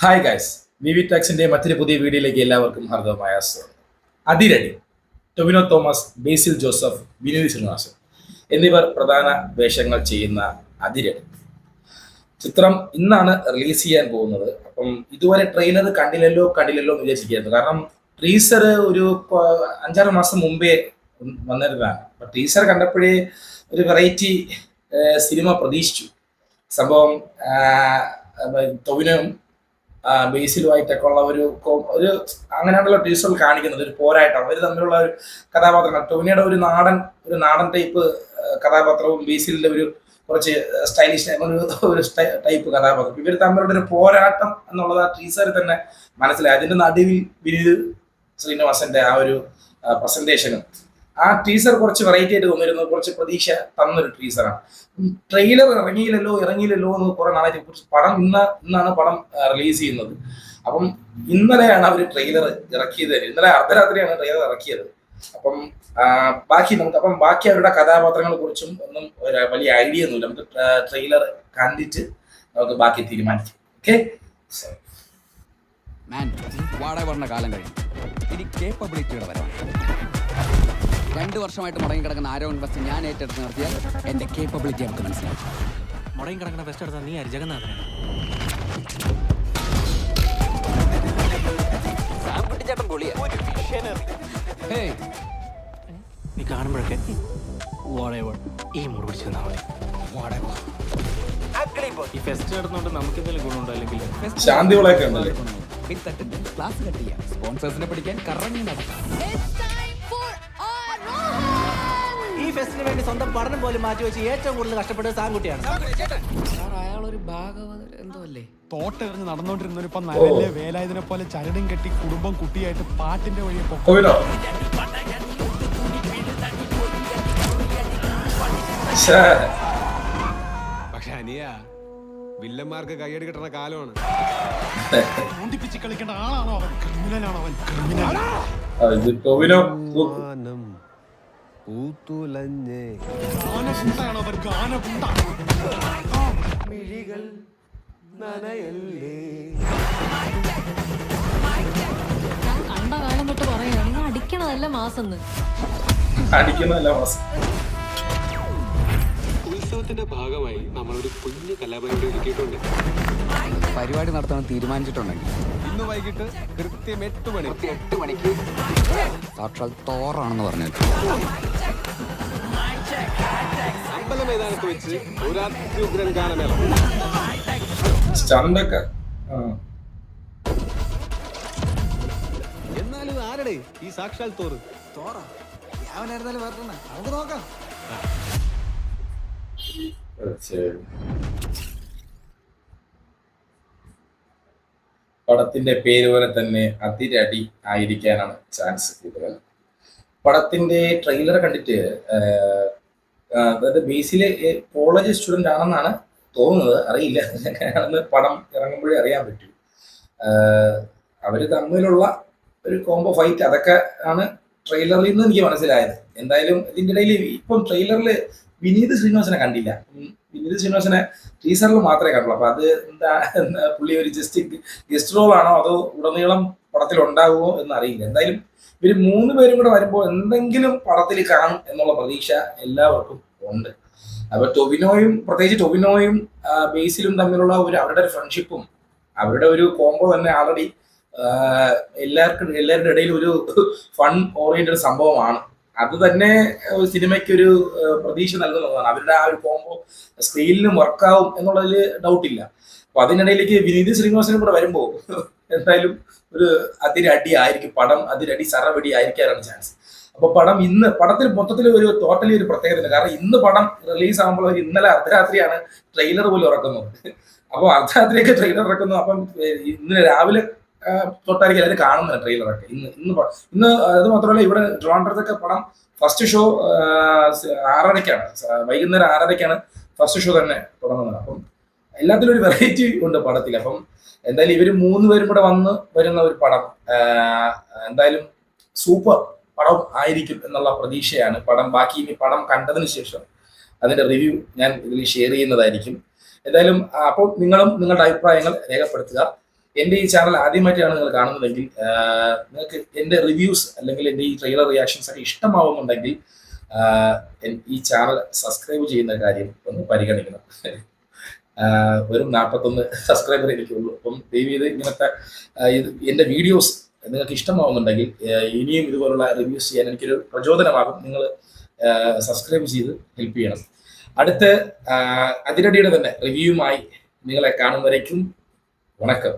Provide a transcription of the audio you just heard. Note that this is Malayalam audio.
ഹായ് ഗൈസ്, വി ടാക്സിന്റെ മറ്റൊരു പുതിയ വീഡിയോയിലേക്ക് എല്ലാവർക്കും ഹാർദവമായ സ്വാഗതം. അതിരടി ടൊവിനോ തോമസ്, ബേസിൽ ജോസഫ്, വിനീത് ശ്രീനിവാസൻ എന്നിവർ പ്രധാന വേഷങ്ങൾ ചെയ്യുന്ന അതിരടി ചിത്രം ഇന്നാണ് റിലീസ് ചെയ്യാൻ പോകുന്നത്. അപ്പം ഇതുവരെ ട്രെയിലർ കണ്ടില്ലല്ലോ എന്ന് വിചാരിച്ചിരിക്കുന്നു. കാരണം ടീസർ ഒരു 5-6 മാസം മുമ്പേ വന്നിരുന്നതാണ്. അപ്പൊ ടീസർ കണ്ടപ്പോഴേ ഒരു വെറൈറ്റി സിനിമ പ്രതീക്ഷിച്ചു. സംഭവം ടൊവിനോയും ബേസിലുമായിട്ടൊക്കെ ഉള്ള ഒരു അങ്ങനെയാണല്ലോ ടീച്ചറിൽ കാണിക്കുന്നത്. ഒരു പോരാട്ടം അവർ തമ്മിലുള്ള ഒരു കഥാപാത്രങ്ങൾ. ടൊവിനോയുടെ ഒരു നാടൻ ടൈപ്പ് കഥാപാത്രവും ബേസിലിന്റെ ഒരു കുറച്ച് സ്റ്റൈലിഷ് ഒരു ടൈപ്പ് കഥാപാത്രം. ഇവർ തമ്മിലുള്ള ഒരു പോരാട്ടം എന്നുള്ളത് ആ ടീച്ചറിൽ തന്നെ മനസ്സിലായി. അതിന്റെ നടുവിൽ വിനീത് ശ്രീനിവാസന്റെ ആ ഒരു പ്രസന്റേഷനും ആ ടീസർ കുറച്ച് വെറൈറ്റി ആയിട്ട് തോന്നിയിരുന്നു. കുറച്ച് പ്രതീക്ഷ തന്നൊരു ടീസറാണ്. ട്രെയിലർ ഇറങ്ങിയില്ലല്ലോ എന്ന് കുറെ നാളായിട്ട് കുറിച്ച് പടം ഇന്നാണ് പടം റിലീസ് ചെയ്യുന്നത്. അപ്പം ഇന്നലെയാണ് അവർ ട്രെയിലർ ഇറക്കിയത്. ഇന്നലെ അർദ്ധരാത്രിയാണ് ട്രെയിലർ ഇറക്കിയത്. അപ്പം ബാക്കി അവരുടെ കഥാപാത്രങ്ങളെ കുറിച്ചും ഒന്നും ഒരു വലിയ ഐഡിയ ഒന്നുമില്ല. നമുക്ക് ട്രെയിലർ കണ്ടിട്ട് നമുക്ക് ബാക്കി തീരുമാനിക്കാം. ഓക്കെ, പറഞ്ഞ കാലം കഴിഞ്ഞു. ഇനി കേപ്പബിലിറ്റിയുടെ വരാം. 2 വർഷമായിട്ട് മുടങ്ങി കിടക്കുന്ന ആരോ ഇൻവെസ്റ്റ് ഞാൻ ഏറ്റെടുത്ത് നടത്തിയാൽ എന്റെ കേപ്പബിലിറ്റി നമുക്ക് മനസ്സിലാവും. മുടങ്ങി കിടക്കുന്ന ബെസ്റ്റ് എടുത്താൽ നീ ആര്? ജഗന്നാഥൻ നീ കാണുമ്പോഴൊക്കെ ഈ മുറി പിടിച്ചു തന്നാ മതി. ഈ ഫെസ്റ്റ് നടന്നുകൊണ്ട് നമുക്ക് എന്തെങ്കിലും ഗുണമുണ്ടോ? അല്ലെങ്കിൽ ശാന്തിവിളയൊക്കെ ഉണ്ടല്ലേ ക്ലാസ് കട്ട് ചെയ്യാം, സ്പോൺസേഴ്സിനെ പിടിക്കാൻ കറങ്ങി നടക്കാം. ഈ ഫെസ്റ്റിന് വേണ്ടി സ്വന്തം പഠനം പോലും മാറ്റി വെച്ച് ഏറ്റവും കൂടുതൽ കഷ്ടപ്പെട്ടത് സാൻകുട്ടിയാണ്. അയാളൊരു ഭാഗവത എന്തോ അല്ലേ? തോട്ടെറിഞ്ഞ് നടന്നുകൊണ്ടിരുന്നവരിപ്പം നരല്ലേ വേലായുധനെ പോലെ ചരടും കെട്ടി കുടുംബം കുട്ടിയായിട്ട് പാട്ടിന്റെ വഴിയെ ടൊവിനോ പക്ഷെ അനിയ വില്ലന്മാർക്ക് കയ്യടി കിട്ടുന്ന കാലമാണ്. പൊന്തിപ്പിച്ച് കളിക്കേണ്ട ആളാണോ അവൻ? ക്രിമിനലാണോ അവൻ? ക്രിമിനൽ. ടൊവിനോ ഗാനഗുണ്ടാണോ അവൻ? ഗാനഗുണ്ട. ഞാൻ കണ്ട കാലം തൊട്ട് പറയാ നിങ്ങൾ അടിക്കണതല്ല മാസെന്ന്. ഉത്സവത്തിന്റെ ഭാഗമായി നമ്മളൊരു കുഞ്ഞു കലാപരിപാടി ഒരുക്കിയിട്ടുണ്ട്. പരിപാടി നടത്താൻ തീരുമാനിച്ചിട്ടുണ്ടെങ്കിൽ ഇന്ന് വൈകിട്ട് കൃത്യം 8 മണിക്ക് സാക്ഷാൽ തോറാണെന്ന് പറഞ്ഞു. അമ്പല മൈതാനത്ത് വെച്ച് ഒരു അത്യുഗ്രൻ ഗാനമേള. എന്നാലും ആരുടെ ഈ സാക്ഷാൽ തോറ്? നമുക്ക് നോക്കാം. പടത്തിന്റെ പേര് പോലെ തന്നെ അതിരടി ആയിരിക്കാനാണ് ചാൻസ് കൂടുതൽ. പടത്തിന്റെ ട്രെയിലർ കണ്ടിട്ട് അതായത് ബേസിലെ കോളേജ് സ്റ്റുഡൻ്റ് ആണെന്നാണ് തോന്നുന്നത്, അറിയില്ല. അന്ന് പടം ഇറങ്ങുമ്പോഴേ അറിയാൻ പറ്റൂ. അവർ തമ്മിലുള്ള ഒരു കോംബോ ഫൈറ്റ് അതൊക്കെ ആണ് ട്രെയിലറിൽ നിന്ന് എനിക്ക് മനസ്സിലായത്. എന്തായാലും ഇതിൻ്റെ ഇടയിൽ ഇപ്പം ട്രെയിലറിൽ വിനീത് ശ്രീനിവാസനെ കണ്ടില്ല. വിനീത് ശ്രീനിവാസനെ ടീസറിൽ മാത്രമേ കണ്ടുള്ളൂ. അപ്പൊ അത് എന്താ പുള്ളി ഒരു ജസ്റ്റ് ഗസ്റ്റ് റോൾ ആണോ അതോ ഉടനീളം പടത്തിൽ ഉണ്ടാകുമോ എന്ന് അറിയില്ല. എന്തായാലും ഇവർ 3 പേരും കൂടെ വരുമ്പോൾ എന്തെങ്കിലും പടത്തിൽ കാണും എന്നുള്ള പ്രതീക്ഷ എല്ലാവർക്കും ഉണ്ട്. അപ്പൊ പ്രത്യേകിച്ച് ടൊവിനോയും ബേസിലും തമ്മിലുള്ള അവരുടെ ഒരു ഫ്രണ്ട്ഷിപ്പും അവരുടെ ഒരു കോംബോ തന്നെ ആൾറെഡി എല്ലാവരുടെ ഇടയിൽ ഒരു ഫൺ ഓറിയന്റഡ് സംഭവമാണ്. അത് തന്നെ സിനിമയ്ക്ക് ഒരു പ്രതീക്ഷ നൽകുന്നതാണ്. അവരുടെ ആ ഒരു കോംബോ സ്ക്രീനിലും വർക്കാവും എന്നുള്ളതിൽ ഡൗട്ടില്ല. അപ്പൊ അതിനിടയിലേക്ക് വിനീത് ശ്രീനിവാസനും കൂടെ വരുമ്പോൾ എന്തായാലും ഒരു അതിരടി ആയിരിക്കും പടം. അതിരടി സറവടി ആയിരിക്കാനാണ് ചാൻസ്. അപ്പൊ പടത്തിൽ മൊത്തത്തിൽ ഒരു ടോട്ടലി ഒരു പ്രത്യേകത. കാരണം ഇന്ന് പടം റിലീസ് ആകുമ്പോൾ ഇന്നലെ അർദ്ധരാത്രിയാണ് ട്രെയിലർ പോലും ഇറക്കുന്നത്. അപ്പോൾ അർദ്ധരാത്രിയൊക്കെ ട്രെയിലർ ഇറക്കുന്നു. അപ്പം ഇന്നലെ രാവിലെ തൊട്ടായിരിക്കും എല്ലാവരും കാണുന്നത് ട്രെയിലറൊക്കെ. ഇന്ന് അത് മാത്രമല്ല, ഇവിടെ ട്രിവാൻഡ്രത്തൊക്കെ പടം ഫസ്റ്റ് ഷോ 6:30-ക്കാണ്, വൈകുന്നേരം 6:30-ക്കാണ് ഫസ്റ്റ് ഷോ തന്നെ തുടങ്ങുന്നത്. അപ്പം എല്ലാത്തിലും ഒരു വെറൈറ്റി ഉണ്ട് പടത്തിൽ. അപ്പം എന്തായാലും ഇവർ 3 പേരും കൂടെ വരുന്ന ഒരു പടം എന്തായാലും സൂപ്പർ പടം ആയിരിക്കും എന്നുള്ള പ്രതീക്ഷയാണ്. ഇനി പടം കണ്ടതിന് ശേഷം അതിന്റെ റിവ്യൂ ഞാൻ ഇതിൽ ഷെയർ ചെയ്യുന്നതായിരിക്കും. എന്തായാലും അപ്പോൾ നിങ്ങളും നിങ്ങളുടെ അഭിപ്രായങ്ങൾ രേഖപ്പെടുത്തുക. എൻ്റെ ഈ ചാനൽ ആദ്യമായിട്ടാണ് നിങ്ങൾ കാണുന്നതെങ്കിൽ നിങ്ങൾക്ക് എൻ്റെ റിവ്യൂസ് അല്ലെങ്കിൽ എൻ്റെ ഈ ട്രെയിലർ റിയാക്ഷൻസ് ഒക്കെ ഇഷ്ടമാവുന്നുണ്ടെങ്കിൽ ഈ ചാനൽ സബ്സ്ക്രൈബ് ചെയ്യുന്ന കാര്യം ഒന്ന് പരിഗണിക്കണം. വെറും 41 സബ്സ്ക്രൈബർ എനിക്കുള്ളൂ. അപ്പം ദയവ് ഇങ്ങനത്തെ എൻ്റെ വീഡിയോസ് നിങ്ങൾക്ക് ഇഷ്ടമാവുന്നുണ്ടെങ്കിൽ ഇനിയും ഇതുപോലുള്ള റിവ്യൂസ് ചെയ്യാൻ എനിക്കൊരു പ്രചോദനമാകും. നിങ്ങൾ സബ്സ്ക്രൈബ് ചെയ്ത് ഹെൽപ്പ് ചെയ്യണം. അടുത്ത അതിരടിയുടെ തന്നെ റിവ്യൂവുമായി നിങ്ങളെ കാണുന്നവരേക്കും വണക്കം.